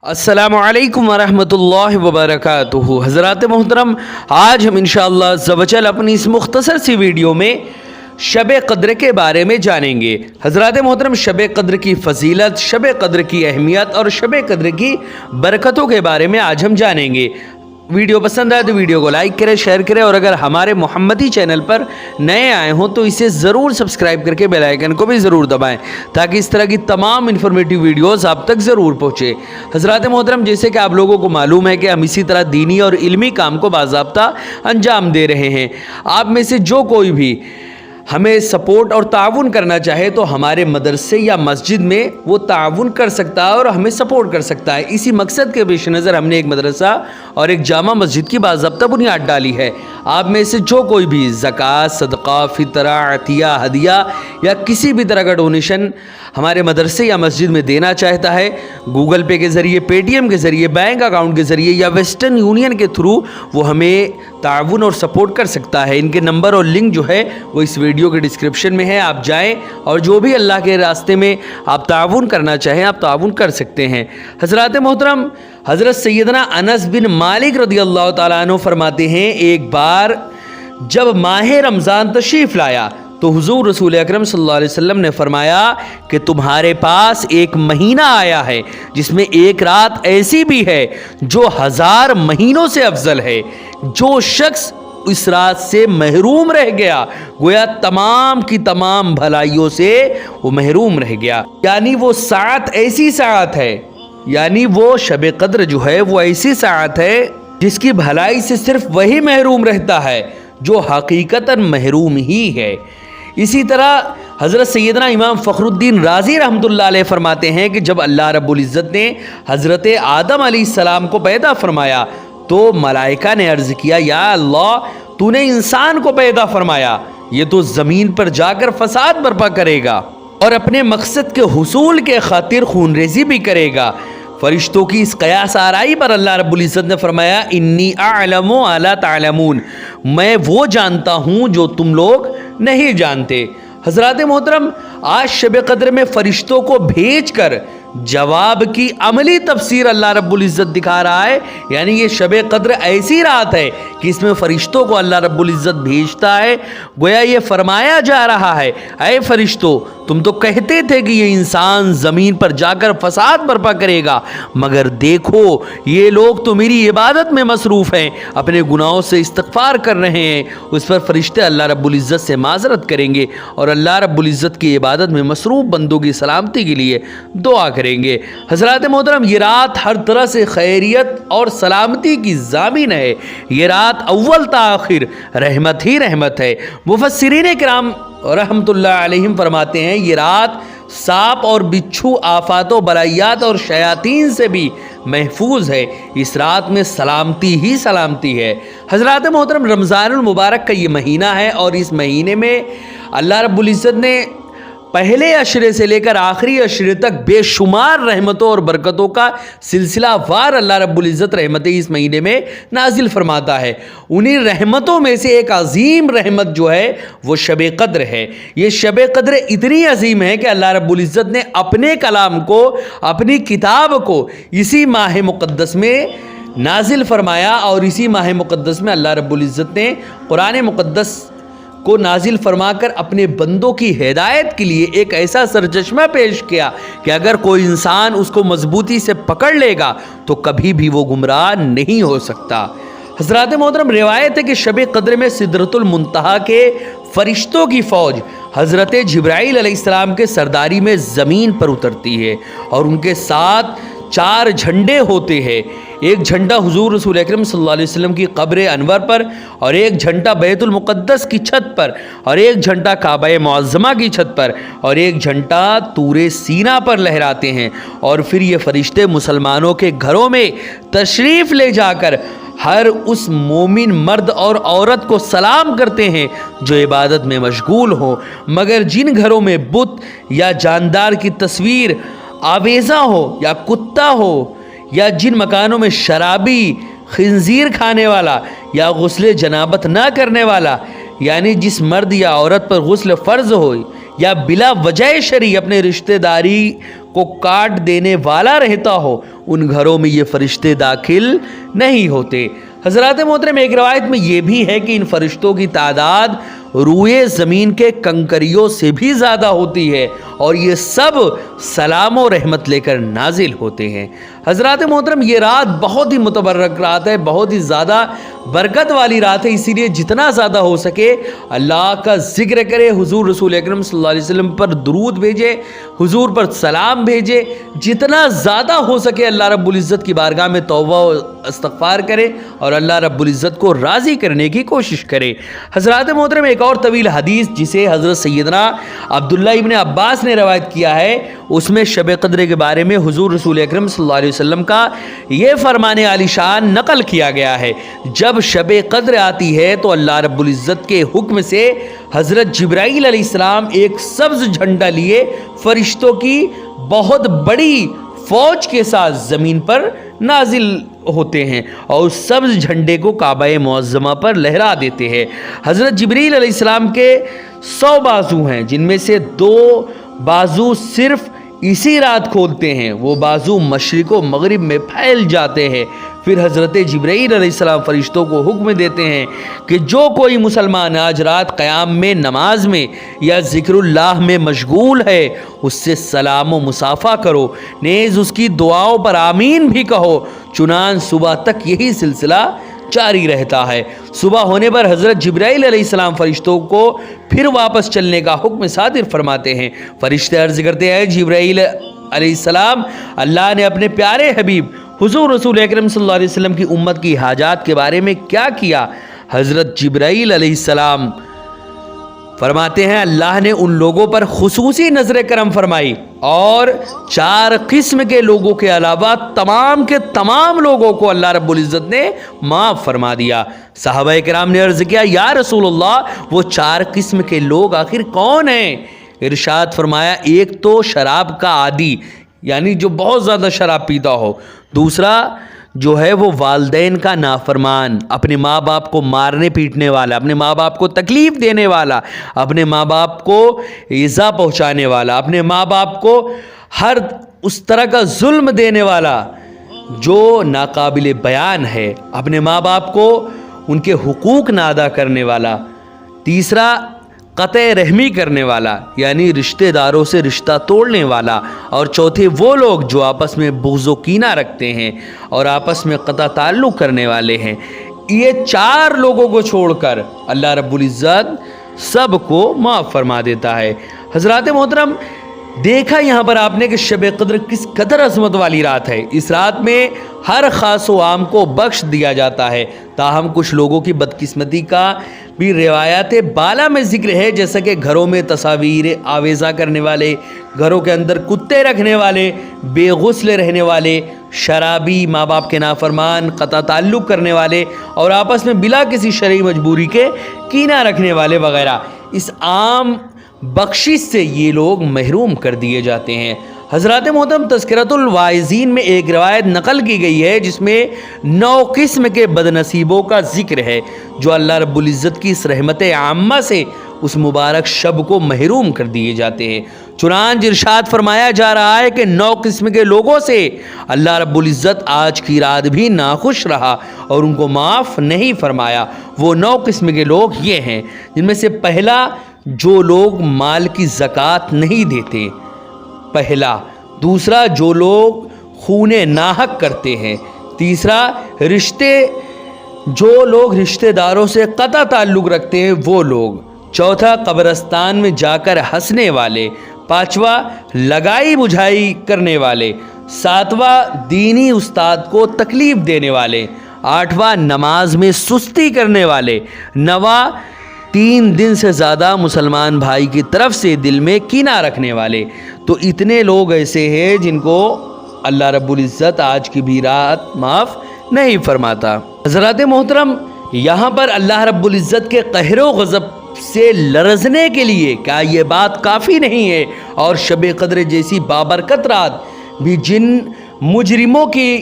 अस्सलामु अलैकुम वरहमतुल्लाहि वबरकातुहू। हज़रात मोहतरम, आज हम इंशाअल्लाह अज़्ज़ व जल अपनी इस मुख्तसर सी वीडियो में शब क़द्र के बारे में जानेंगे। हज़रात मोहतरम, शब क़द्र की फ़जीलत, शब क़द्र की अहमियत और शब क़द्र की बरकतों के बारे में आज हम जानेंगे। वीडियो पसंद आए तो वीडियो को लाइक करें, शेयर करें और अगर हमारे मोहम्मदी चैनल पर नए आए हों तो इसे ज़रूर सब्सक्राइब करके बेल आइकन को भी ज़रूर दबाएं ताकि इस तरह की तमाम इन्फॉर्मेटिव वीडियोस आप तक ज़रूर पहुँचे। हज़रात मोहतरम, जैसे कि आप लोगों को मालूम है कि हम इसी तरह दीनी और इल्मी काम को बाज़ाब्ता अंजाम दे रहे हैं। आप में से जो कोई भी हमें सपोर्ट और ताउन करना चाहे तो हमारे मदरसे या मस्जिद में वो ताउन कर सकता है और हमें सपोर्ट कर सकता है। इसी मकसद के पेश नज़र हमने एक मदरसा और एक जामा मस्जिद की बाज़ाब्ता बुनियाद डाली है। आप में से जो कोई भी ज़कात, सदका, फितरा, अतिया, हदिया या किसी भी तरह का डोनेशन हमारे मदरसे या मस्जिद में देना चाहता है, गूगल पे के ज़रिए, पेटीएम के ज़रिए, बैंक अकाउंट के ज़रिए या वेस्टर्न यूनियन के थ्रू वो हमें ताउन और सपोर्ट कर सकता है। इनके नंबर और लिंक जो है वो इस वीडियो के डिस्क्रिप्शन में है। आप जाएं और जो भी अल्लाह के रास्ते में आप ताउन करना चाहें आप ताउन कर सकते हैं। हज़रात मोहतरम, हज़रत सैयदना अनस बिन मालिक रज़ियल्लाहु ताला अन्हु फरमाते हैं, एक बार जब माह रमज़ान तशरीफ़ लाया तो हुज़ूर रसूल अकरम सल्लल्लाहु अलैहि वसल्लम ने फरमाया कि तुम्हारे पास एक महीना आया है जिसमें एक रात ऐसी भी है जो 1000 महीनों से अफजल है। जो शख्स इस रात से महरूम रह गया गोया तमाम की तमाम भलाइयों से वो महरूम रह गया। यानी वो सात ऐसी सात है, यानी वो शब क़द्र जो है वो ऐसी सात है जिसकी भलाई से सिर्फ वही महरूम रहता है जो हकीकतन महरूम ही है। इसी तरह हज़रत सैयदना इमाम फ़खरुद्दीन राज़ी रहमतुल्लाह अलैह फरमाते हैं कि जब अल्लाह रब्बुल इज़्ज़त ने हज़रत आदम अलैहिस्सलाम को पैदा फरमाया तो मलाइका ने अर्ज़ किया, या अल्लाह, तूने इंसान को पैदा फरमाया, ये तो ज़मीन पर जाकर फसाद बर्पा करेगा और अपने मकसद के हुसूल के खातिर खून रेज़ी भी करेगा। फरिश्तों की इस क़यास आराई पर अल्लाह रब्बुल इज़्ज़त ने फरमाया, इन्नी अअलमु अला तालमून, मैं वो जानता हूँ जो तुम लोग नहीं जानते। हज़रात मोहतरम, आज शब क़द्र में फ़रिश्तों को भेज कर जवाब की अमली तफसीर अल्लाह रब्बुल इज़्ज़त दिखा रहा है। यानी ये शब क़द्र ऐसी रात है कि इसमें फ़रिश्तों को अल्लाह रब्बुल इज़्ज़त भेजता है। गोया ये फरमाया जा रहा है, ऐ फ़रिश्तों, तुम तो कहते थे कि ये इंसान ज़मीन पर जाकर फसाद बर्पा करेगा, मगर देखो ये लोग तो मेरी इबादत में मसरूफ़ हैं, अपने गुनाहों से इस्तग़फ़ार कर रहे हैं। उस पर फ़रिश्ते अल्लाह रब्बुल इज़्ज़त से माज़रत करेंगे और अल्लाह रब्बुल इज़्ज़त की इबादत में मसरूफ़ बंदों की सलामती के लिए दुआ करेंगे। हज़रात मोहतरम, ये रात हर तरह से खैरियत और सलामती की ज़ामिन है। ये रात अव्वल ता आखिर रहमत ही रहमत है। मुफ़स्सिरीन किराम रहमतुल्लाह अलैहिम फरमाते हैं, ये रात सांप और बिच्छू, आफात व बलायात और शयातीन से भी महफूज है। इस रात में सलामती ही सलामती है। हज़रात मोहतरम, रमज़ानुल मुबारक का ये महीना है और इस महीने में अल्लाह रब्बुल इज़्ज़त ने पहले अशरे से लेकर आखिरी अशरे तक बेशुमार रहमतों और बरकतों का सिलसिला वार अल्लाह रब्बुल इज़्ज़त रहमतें इस महीने में नाजिल फरमाता है। उन्हीं रहमतों में से एक अजीम रहमत जो है वो शब क़द्र है। ये शब क़द्र इतनी अजीम है कि अल्लाह रब्बुल इज़्ज़त ने अपने कलाम को, अपनी किताब को इसी माह मुक़द्दस में नाजिल फरमाया और इसी माह मुक़द्दस में अल्लाह रब्बुल इज़्ज़त ने कुरान मुक़द्दस को नाजिल फरमाकर अपने बंदों की हिदायत के लिए एक ऐसा सरचश्मा पेश किया कि अगर कोई इंसान उसको मजबूती से पकड़ लेगा तो कभी भी वो गुमराह नहीं हो सकता। हज़रात मोहतरम, रिवायत है कि शब क़द्र में सिदरतुल मुंतहा के फ़रिश्तों की फ़ौज हज़रत जिब्राईल अलैहिस्सलाम के सरदारी में ज़मीन पर उतरती है और उनके साथ 4 झंडे होते हैं। एक झंडा हुज़ूर रसूल अकरम सल्लल्लाहु अलैहि वसल्लम की क़ब्र अनवर पर और एक झंडा बैतुल मुक़द्दस की छत पर और एक झंडा काबा मुअज़्ज़मा की छत पर और एक झंडा तूरे सीना पर लहराते हैं। और फिर ये फ़रिश्ते मुसलमानों के घरों में तशरीफ़ ले जाकर हर उस मोमिन मर्द और औरत को सलाम करते हैं जो इबादत में मशगूल हो, मगर जिन घरों में बुत या जानदार की तस्वीर आवेज़ा हो या कुत्ता हो या जिन मकानों में शराबी, खिंजीर खाने वाला या गुस्ल जनाबत ना करने वाला, यानी जिस मर्द या औरत पर गुस्ल फ़र्ज़ हो या बिला वजह शरी अपने रिश्तेदारी को काट देने वाला रहता हो, उन घरों में ये फरिश्ते दाखिल नहीं होते। हज़रात मोहतरम, एक रवायत में ये भी है कि इन फरिश्तों की तादाद रूए ज़मीन के कंकरियों से भी ज़्यादा होती है और ये सब सलाम और रहमत लेकर नाजिल होते हैं। हज़रात मोहतरम, ये रात बहुत ही मुतबर्रक रात है, बहुत ही ज़्यादा बरकत वाली रात है, इसीलिए जितना ज़्यादा हो सके अल्लाह का ज़िक्र करे, हुज़ूर रसूल अकरम सल्लल्लाहु अलैहि वसल्लम पर दुरूद भेजे, हुज़ूर पर सलाम भेजे, जितना ज़्यादा हो सके अल्लाह रब्बुल इज़्ज़त की बारगाह में तौबा और इस्तिग़फ़ार करे और अल्लाह रब्बुल इज़्ज़त को राज़ी करने की कोशिश करे। हज़रात मोहतरम, एक और तवील हदीस जिसे हज़रत सैयदना अब्दुल्लाह इब्न अब्बास ने रवायत किया है, उसमें शब क़द्र के बारे में हुज़ूर रसूल अकरम सल्लल्लाहु अलैहि वसल्लम का ये फरमाने आलिशान नकल किया गया है, जब शब क़द्र आती है तो अल्लाह रब्बुल इज़्ज़त के हुक्म से हज़रत जिब्राईल अलैहिस्सलाम एक सब्ज़ झंडा लिए फरिश्तों की बहुत बड़ी फ़ौज के साथ ज़मीन पर नाजिल होते हैं और उस सब्ज़ झंडे को काबा मुअज़्ज़मा पर लहरा देते हैं। हज़रत जिब्रील अलैहिस्सलाम के 100 बाजू हैं, जिनमें से 2 बाजू सिर्फ़ इसी रात खोलते हैं, वो बाजू मशरिक़ व मग़रिब में फैल जाते हैं। फिर हज़रत जिब्राईल अलैहिस्सलाम फ़रिश्तों को हुक्म देते हैं कि जो कोई मुसलमान आज रात क़याम में, नमाज में या ज़िक्रुल्लाह में मशगूल है, उससे सलाम व मुसाफ़ा करो, नेज़ उसकी दुआओं पर आमीन भी कहो। चुनान सुबह तक यही सिलसिला जारी रहता है। सुबह होने पर हज़रत जिब्राईल अलैहिस्सलाम फ़रिश्तों को फिर वापस चलने का हुक्म सादिर फरमाते हैं। फ़रिश्ते अर्ज़ करते हैं, जिब्राईल अलैहिस्सलाम, अल्लाह ने अपने प्यारे हबीब हुज़ूर रसूल अकरम सल्लल्लाहु अलैहि वसल्लम की उम्मत की हाजात के बारे में क्या किया? हज़रत जिब्राईल अलैहिस्सलाम फरमाते हैं, अल्लाह ने उन लोगों पर खुसूसी नज़र करम फरमाई और 4 किस्म के लोगों के अलावा तमाम के तमाम लोगों को अल्लाह रब्बुल इज़्ज़त ने माफ़ फरमा दिया। सहाबा किराम ने अर्ज़ किया, या रसूलल्लाह, वो 4 किस्म के लोग आखिर कौन हैं? इरशाद फरमाया, एक तो शराब का आदी, यानी जो बहुत ज़्यादा शराब पीता हो। दूसरा जो है वो वालदैन का नाफरमान, अपने माँ बाप को मारने पीटने वाला, अपने माँ बाप को तकलीफ़ देने वाला, अपने माँ बाप को ईज़ा पहुँचाने वाला, अपने माँ बाप को हर उस तरह का जुल्म देने वाला जो नाकाबिल बयान है, अपने माँ बाप को उनके हुकूक ना अदा करने वाला। तीसरा क़त्ए रहमी करने वाला, यानी रिश्तेदारों से रिश्ता तोड़ने वाला। और चौथे वो लोग जो आपस में बुग़्ज़ व कीना रखते हैं और आपस में क़ता ताल्लुक़ करने वाले हैं। ये 4 लोगों को छोड़कर अल्लाह रब्बुल इज़्ज़त सब को माफ़ फरमा देता है। हज़रात मोहतरम, देखा यहाँ पर आपने कि शब क़द्र किस कदर अज़मत वाली रात है। इस रात में हर ख़ास व आम को बख्श दिया जाता है। ताहम कुछ लोगों की बदकिस्मती का भी रिवायात बाला में ज़िक्र है, जैसा कि घरों में तस्वीर आवेज़ा करने वाले, घरों के अंदर कुत्ते रखने वाले, बेगुस्ल रहने वाले, शराबी, माँ बाप के नाफरमान, क़ता ताल्लुक़ करने वाले और आपस में बिला किसी शरई मजबूरी के कीना रखने वाले वगैरह। इस आम बख्शिश से ये लोग महरूम कर दिए जाते हैं। हज़रात मोहतरम, तज़किरतुल वाइज़ीन में एक रवायत नकल की गई है जिसमें 9 किस्म के बदनसीबों का ज़िक्र है जो अल्लाह रब्बुल इज़्ज़त की इस रहमत आम्मा से उस मुबारक शब को महरूम कर दिए जाते हैं। चुनांच इरशाद फरमाया जा रहा है कि 9 किस्म के लोगों से अल्लाह रब्बुल इज़्ज़त आज की रात भी नाखुश रहा और उनको माफ़ नहीं फरमाया। वो 9 किस्म के लोग ये हैं, जिनमें से पहला, जो लोग माल की ज़कात नहीं देते, पहला। दूसरा, जो लोग खूने नाहक करते हैं। तीसरा, जो लोग रिश्तेदारों से क़ता ताल्लुक़ रखते हैं वो लोग। चौथा, कब्रिस्तान में जाकर हंसने वाले। पाँचवा, लगाई बुझाई करने वाले। सातवां, दीनी उस्ताद को तकलीफ़ देने वाले। आठवां, नमाज में सुस्ती करने वाले। नवा, 3 दिन से ज़्यादा मुसलमान भाई की तरफ से दिल में कीना रखने वाले। तो इतने लोग ऐसे हैं जिनको अल्लाह रब्बुल इज़्ज़त आज की भी रात माफ़ नहीं फरमाता। हज़रात मोहतरम, यहाँ पर अल्लाह रब्बुल इज़्ज़त के कहर व ग़ज़ब से लरज़ने के लिए क्या ये बात काफ़ी नहीं है? और शब क़द्र जैसी बाबरकत रात भी जिन मुजरिमों की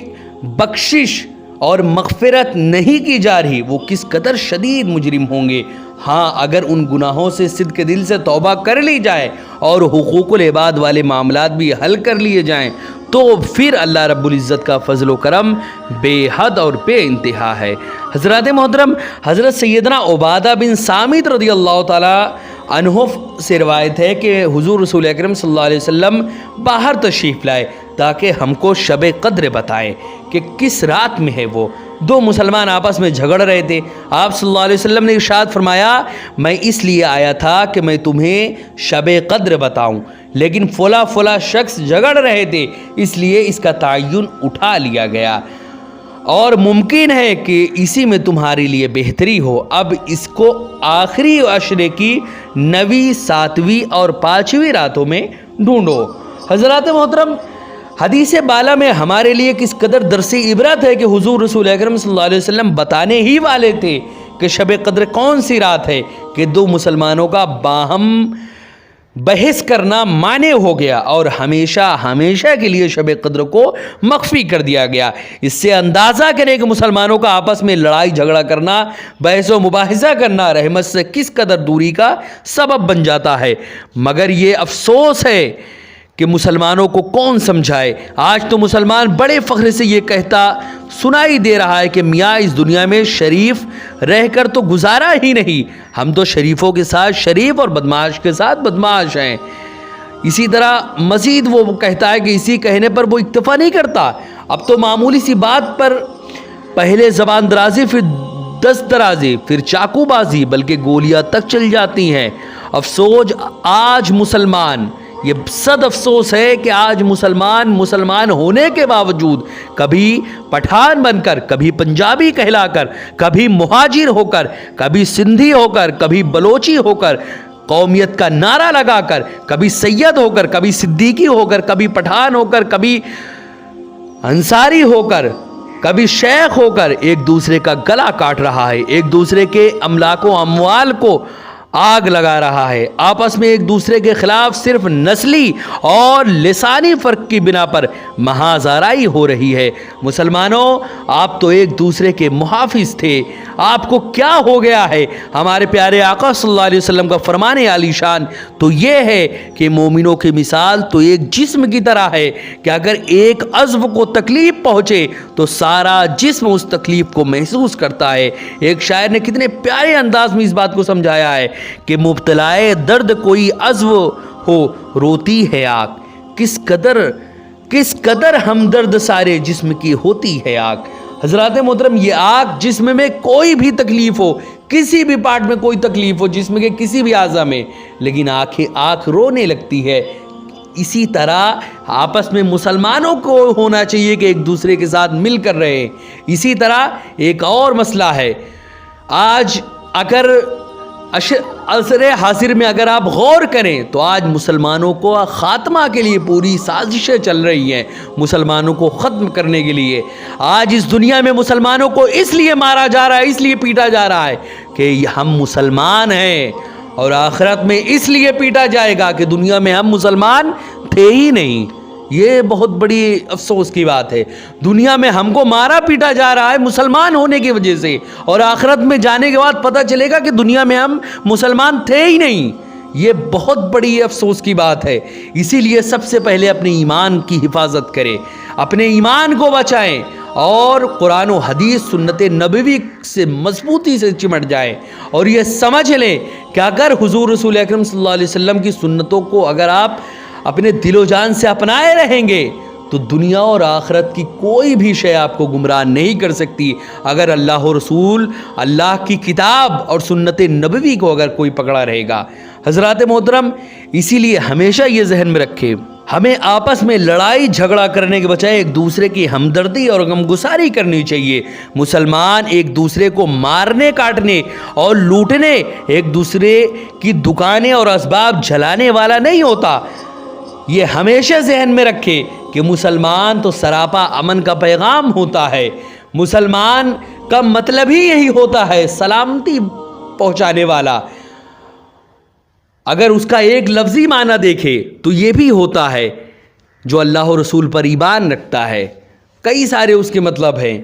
बख्शिश और मग़फ़िरत नहीं की जा रही, वो किस कदर शदीद मुजरिम होंगे। हाँ, अगर उन गुनाहों से सिद्क़ दिल से तौबा कर ली जाए اور حقوق العباد والے معاملات بھی حل کر لیے جائیں تو پھر اللہ رب العزت کا فضل و کرم بے حد اور بے انتہا ہے۔ حضرات محترم، حضرت سیدنا عبادہ بن صامت رضی اللہ تعالی عنہ سے روایت ہے کہ حضور رسول اکرم صلی اللہ علیہ وسلم باہر تشریف لائے تاکہ ہم کو شب قدر بتائیں کہ کس رات میں ہے وہ۔ دو مسلمان آپس میں جھگڑ رہے تھے، آپ صلی اللہ علیہ وسلم نے ارشاد فرمایا، میں اس لیے آیا تھا کہ میں تمہیں شب قدر بتاؤں، لیکن فلاں شخص جھگڑ رہے تھے، اس لیے اس کا تعین اٹھا لیا گیا اور ممکن ہے کہ اسی میں تمہارے لیے بہتری ہو۔ اب اس کو آخری عشرے کی 9ویں، 7ویں اور 5ویں راتوں میں ڈھونڈو۔ حضرات محترم، حدیث بالا میں ہمارے لیے کس قدر درس عبرت ہے کہ حضور رسول اکرم صلی اللہ علیہ وسلم بتانے ہی والے تھے کہ شب قدر کون سی رات ہے کہ دو مسلمانوں کا باہم بحث کرنا مانع ہو گیا اور ہمیشہ کے لیے شب قدر کو مخفی کر دیا گیا۔ اس سے اندازہ کریں کہ مسلمانوں کا آپس میں لڑائی جھگڑا کرنا، بحث و مباحثہ کرنا رحمت سے کس قدر دوری کا سبب بن جاتا ہے۔ مگر یہ افسوس ہے کہ مسلمانوں کو کون سمجھائے۔ آج تو مسلمان بڑے فخر سے یہ کہتا سنائی دے رہا ہے کہ میاں اس دنیا میں شریف رہ کر تو گزارا ہی نہیں، ہم تو شریفوں کے ساتھ شریف اور بدمعاش کے ساتھ بدمعاش ہیں۔ اسی طرح مزید وہ کہتا ہے کہ اسی کہنے پر وہ اکتفا نہیں کرتا، اب تو معمولی سی بات پر پہلے زبان درازی، پھر دست درازی، پھر چاقو بازی، بلکہ گولیاں تک چل جاتی ہیں۔ افسوس آج مسلمان، یہ صد افسوس ہے کہ آج مسلمان ہونے کے باوجود کبھی پٹھان بن کر، کبھی پنجابی کہلا کر، کبھی مہاجر ہو کر، کبھی سندھی ہو کر، کبھی بلوچی ہو کر، قومیت کا نعرہ لگا کر، کبھی سید ہو کر، کبھی صدیقی ہو کر، کبھی پٹھان ہو کر، کبھی انصاری ہو کر، کبھی شیخ ہو کر ایک دوسرے کا گلا کاٹ رہا ہے، ایک دوسرے کے املاک و اموال کو آگ لگا رہا ہے، آپس میں ایک دوسرے کے خلاف صرف نسلی اور لسانی فرق کی بنا پر محاذ آرائی ہو رہی ہے۔ مسلمانوں، آپ تو ایک دوسرے کے محافظ تھے، آپ کو کیا ہو گیا ہے؟ ہمارے پیارے آقا صلی اللہ علیہ وسلم کا فرمان عالی شان تو یہ ہے کہ مومنوں کی مثال تو ایک جسم کی طرح ہے کہ اگر ایک عضو کو تکلیف پہنچے تو سارا جسم اس تکلیف کو محسوس کرتا ہے۔ ایک شاعر نے کتنے پیارے انداز میں اس بات کو سمجھایا ہے کہ مبتلائے درد کوئی عضو ہو روتی ہے آنکھ، کس قدر ہمدرد سارے جسم کی ہوتی ہے آنکھ۔ حضرات محترم، یہ آنکھ جسم میں کوئی بھی تکلیف ہو، کسی بھی پارٹ میں کوئی تکلیف ہو جسم کے کسی بھی اعضاء میں، لیکن آنکھ رونے لگتی ہے۔ اسی طرح آپس میں مسلمانوں کو ہونا چاہیے کہ ایک دوسرے کے ساتھ مل کر رہے۔ اسی طرح ایک اور مسئلہ ہے، آج اگر عصر حاضر میں اگر آپ غور کریں تو آج مسلمانوں کو خاتمہ کے لیے پوری سازشیں چل رہی ہیں، مسلمانوں کو ختم کرنے کے لیے۔ آج اس دنیا میں مسلمانوں کو اس لیے مارا جا رہا ہے، اس لیے پیٹا جا رہا ہے کہ ہم مسلمان ہیں، اور آخرت میں اس لیے پیٹا جائے گا کہ دنیا میں ہم مسلمان تھے ہی نہیں۔ یہ بہت بڑی افسوس کی بات ہے، دنیا میں ہم کو مارا پیٹا جا رہا ہے مسلمان ہونے کی وجہ سے، اور آخرت میں جانے کے بعد پتہ چلے گا کہ دنیا میں ہم مسلمان تھے ہی نہیں۔ یہ بہت بڑی افسوس کی بات ہے۔ اسی لیے سب سے پہلے اپنے ایمان کی حفاظت کریں، اپنے ایمان کو بچائیں اور قرآن و حدیث سنت نبوی سے مضبوطی سے چمٹ جائیں، اور یہ سمجھ لیں کہ اگر حضور رسول اکرم صلی اللہ علیہ وسلم کی سنتوں کو اگر آپ اپنے دل و جان سے اپنائے رہیں گے تو دنیا اور آخرت کی کوئی بھی شے آپ کو گمراہ نہیں کر سکتی۔ اگر اللہ و رسول، اللہ کی کتاب اور سنت نبوی کو اگر کوئی پکڑا رہے گا۔ حضرات محترم، اسی لیے ہمیشہ یہ ذہن میں رکھیں، ہمیں آپس میں لڑائی جھگڑا کرنے کے بجائے ایک دوسرے کی ہمدردی اور غمگساری کرنی چاہیے۔ مسلمان ایک دوسرے کو مارنے کاٹنے اور لوٹنے، ایک دوسرے کی دکانیں اور اسباب جلانے والا نہیں ہوتا۔ یہ ہمیشہ ذہن میں رکھے کہ مسلمان تو سراپا امن کا پیغام ہوتا ہے، مسلمان کا مطلب ہی یہی ہوتا ہے سلامتی پہنچانے والا۔ اگر اس کا ایک لفظی معنی دیکھے تو یہ بھی ہوتا ہے جو اللہ و رسول پر ایمان رکھتا ہے، کئی سارے اس کے مطلب ہیں۔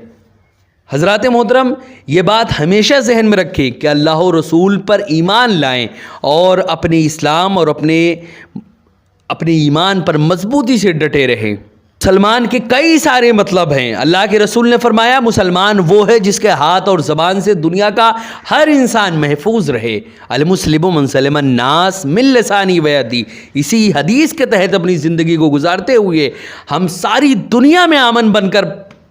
حضرات محترم یہ بات ہمیشہ ذہن میں رکھیں کہ اللہ و رسول پر ایمان لائیں اور اپنے اسلام اور اپنے ایمان پر مضبوطی سے ڈٹے رہیں۔ مسلمان کے کئی سارے مطلب ہیں۔ اللہ کے رسول نے فرمایا مسلمان وہ ہے جس کے ہاتھ اور زبان سے دنیا کا ہر انسان محفوظ رہے۔ المسلم من سلم الناس من لسانی و یدی۔ اسی حدیث کے تحت اپنی زندگی کو گزارتے ہوئے ہم ساری دنیا میں امن بن کر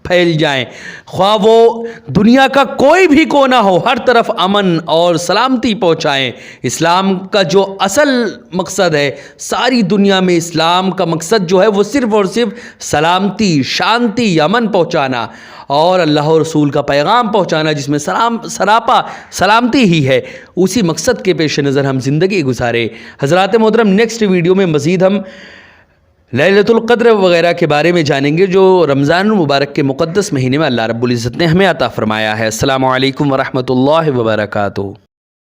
پھیل جائیں، خواہ وہ دنیا کا کوئی بھی کونا ہو، ہر طرف امن اور سلامتی پہنچائیں۔ اسلام کا جو اصل مقصد ہے، ساری دنیا میں اسلام کا مقصد جو ہے وہ صرف اور صرف سلامتی، شانتی، امن پہنچانا اور اللہ و رسول کا پیغام پہنچانا، جس میں سراپا سلامتی ہی ہے۔ اسی مقصد کے پیش نظر ہم زندگی گزارے۔ حضرات محترم، نیکسٹ ویڈیو میں مزید ہم لیلۃ القدر وغیرہ کے بارے میں جانیں گے جو رمضان المبارک کے مقدس مہینے میں اللہ رب العزت نے ہمیں عطا فرمایا ہے۔ السلام علیکم ورحمۃ اللہ وبرکاتہ۔